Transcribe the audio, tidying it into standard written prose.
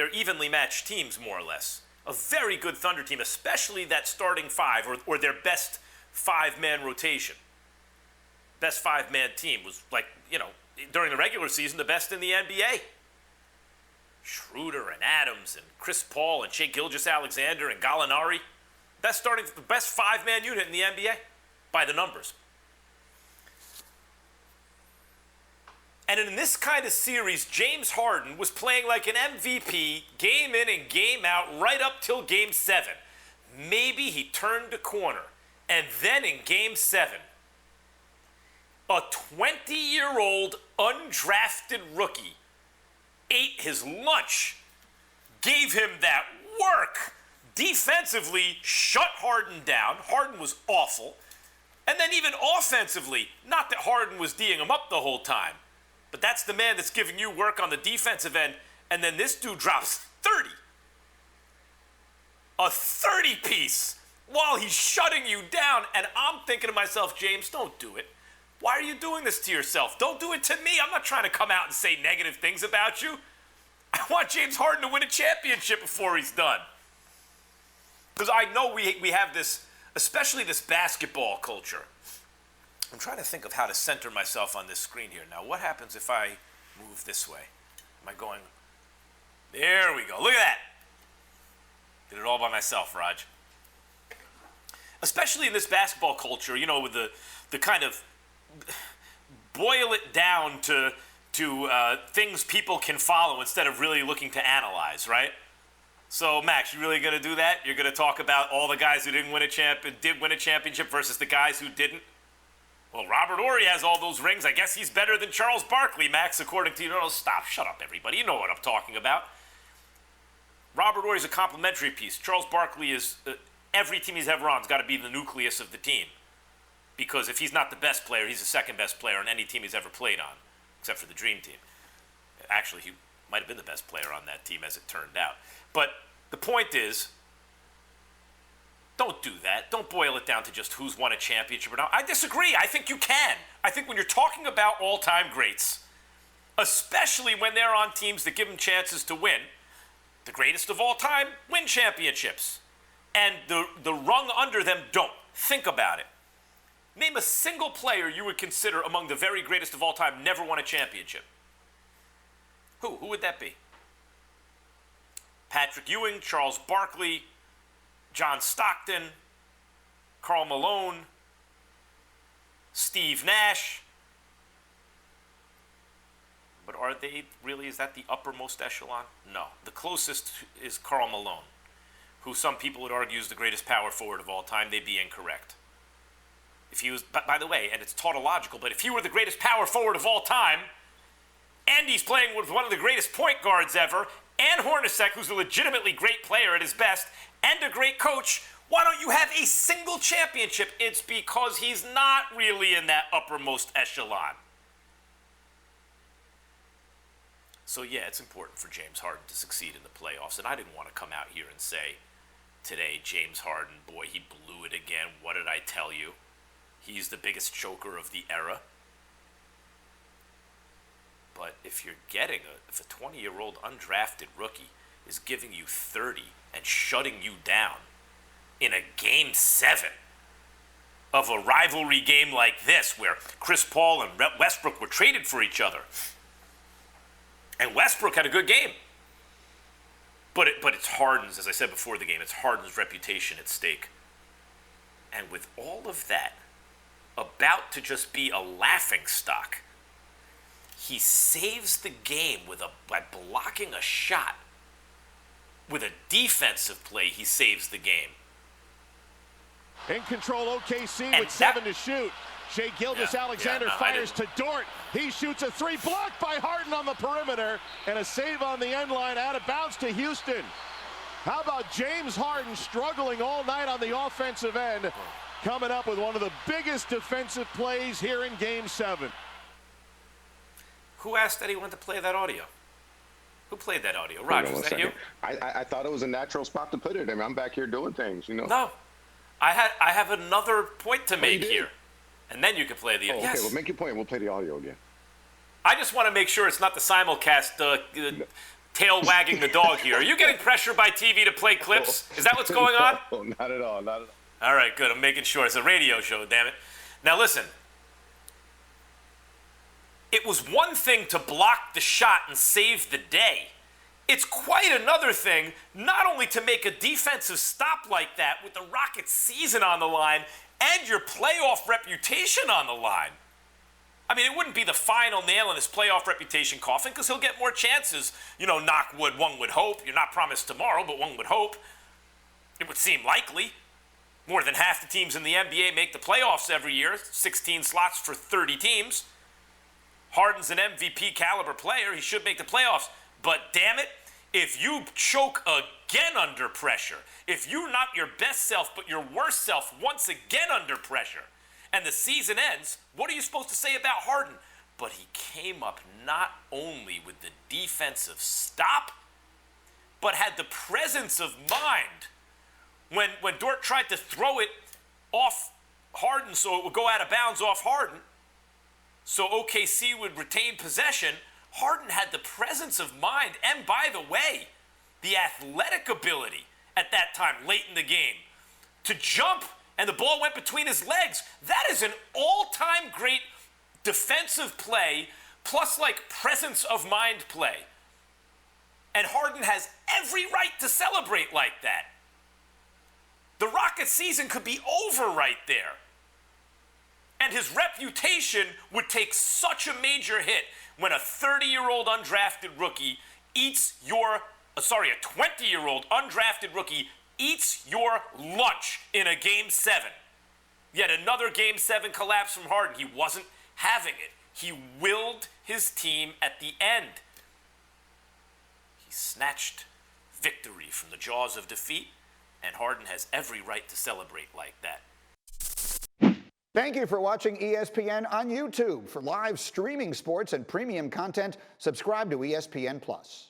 they're evenly matched teams, more or less. A very good Thunder team, especially that starting five or their best five-man rotation. Best five-man team was during the regular season, the best in the NBA. Schroeder and Adams and Chris Paul and Shai Gilgeous-Alexander and Gallinari. The best five-man unit in the NBA by the numbers. And in this kind of series, James Harden was playing like an MVP game in and game out right up till Game 7. Maybe he turned the corner. And then in Game 7, a 20-year-old undrafted rookie ate his lunch, gave him that work, defensively shut Harden down. Harden was awful. And then even offensively, not that Harden was D'ing him up the whole time, but that's the man that's giving you work on the defensive end, and then this dude drops 30. A 30-piece while he's shutting you down, and I'm thinking to myself, James, don't do it. Why are you doing this to yourself? Don't do it to me. I'm not trying to come out and say negative things about you. I want James Harden to win a championship before he's done. Because I know we have this, especially this basketball culture. I'm trying to think of how to center myself on this screen here. Now, what happens if I move this way? Am I going? There we go. Look at that. Did it all by myself, Raj. Especially in this basketball culture, with the kind of boil it down to things people can follow instead of really looking to analyze, right? So, Max, you really going to do that? You're going to talk about all the guys who did win a championship versus the guys who didn't? Well, Robert Horry has all those rings. I guess he's better than Charles Barkley, Max, according to you. No, stop. Shut up, everybody. You know what I'm talking about. Robert Horry's a complimentary piece. Charles Barkley is every team he's ever on's got to be the nucleus of the team. Because if he's not the best player, he's the second best player on any team he's ever played on, except for the Dream Team. Actually, he might have been the best player on that team, as it turned out. But the point is, don't do that. Don't boil it down to just who's won a championship or not. I disagree. I think you can. I think when you're talking about all-time greats, especially when they're on teams that give them chances to win, the greatest of all time win championships. And the rung under them don't. Think about it. Name a single player you would consider among the very greatest of all time never won a championship. Who? Who would that be? Patrick Ewing, Charles Barkley, John Stockton, Karl Malone, Steve Nash. But are they really, is that the uppermost echelon? No. The closest is Karl Malone, who some people would argue is the greatest power forward of all time. They'd be incorrect. If he was, by the way, and it's tautological, but if he were the greatest power forward of all time, and he's playing with one of the greatest point guards ever, and Hornacek, who's a legitimately great player at his best, and a great coach, why don't you have a single championship? It's because he's not really in that uppermost echelon. So yeah, it's important for James Harden to succeed in the playoffs, and I didn't want to come out here and say, today, James Harden, boy, he blew it again. What did I tell you? He's the biggest choker of the era. But if you're getting if a 20-year-old undrafted rookie is giving you 30 and shutting you down in a Game 7 of a rivalry game like this, where Chris Paul and Westbrook were traded for each other, and Westbrook had a good game, but it's Harden's, as I said before the game, it's Harden's reputation at stake. And with all of that about to just be a laughingstock, he saves the game by blocking a shot. With a defensive play, he saves the game. In control, OKC with 7 to shoot. Shai Gilgeous-Alexander fires to Dort. He shoots a three, blocked by Harden on the perimeter, and a save on the end line, out of bounds to Houston. How about James Harden struggling all night on the offensive end, coming up with one of the biggest defensive plays here in Game 7. Who asked anyone to play that audio? Who played that audio? Roger, was that you? I thought it was a natural spot to put it. I mean, I'm back here doing things, you know. No. I have another point to make here. And then you can play the audio. Okay, well, make your point. We'll play the audio again. I just want to make sure it's not the simulcast tail wagging the dog here. Are you getting pressure by TV to play clips? Is that what's going on? No, not at all. Not at all. All right, good. I'm making sure. It's a radio show, damn it. Now listen. It was one thing to block the shot and save the day. It's quite another thing not only to make a defensive stop like that with the Rockets' season on the line and your playoff reputation on the line. I mean, it wouldn't be the final nail in his playoff reputation coffin because he'll get more chances. You know, knock wood, one would hope. You're not promised tomorrow, but one would hope. It would seem likely. More than half the teams in the NBA make the playoffs every year, 16 slots for 30 teams. Harden's an MVP caliber player. He should make the playoffs. But damn it, if you choke again under pressure, if you're not your best self but your worst self once again under pressure, and the season ends, what are you supposed to say about Harden? But he came up not only with the defensive stop, but had the presence of mind when Dort tried to throw it off Harden so it would go out of bounds off Harden, so OKC would retain possession. Harden had the presence of mind and, by the way, the athletic ability at that time late in the game to jump and the ball went between his legs. That is an all-time great defensive play plus like presence of mind play. And Harden has every right to celebrate like that. The Rockets season could be over right there. And his reputation would take such a major hit when a 30-year-old undrafted rookie eats your, a 20-year-old undrafted rookie eats your lunch in a Game 7. Yet another Game 7 collapse from Harden. He wasn't having it. He willed his team at the end. He snatched victory from the jaws of defeat, and Harden has every right to celebrate like that. Thank you for watching ESPN on YouTube. For live streaming sports and premium content, subscribe to ESPN+.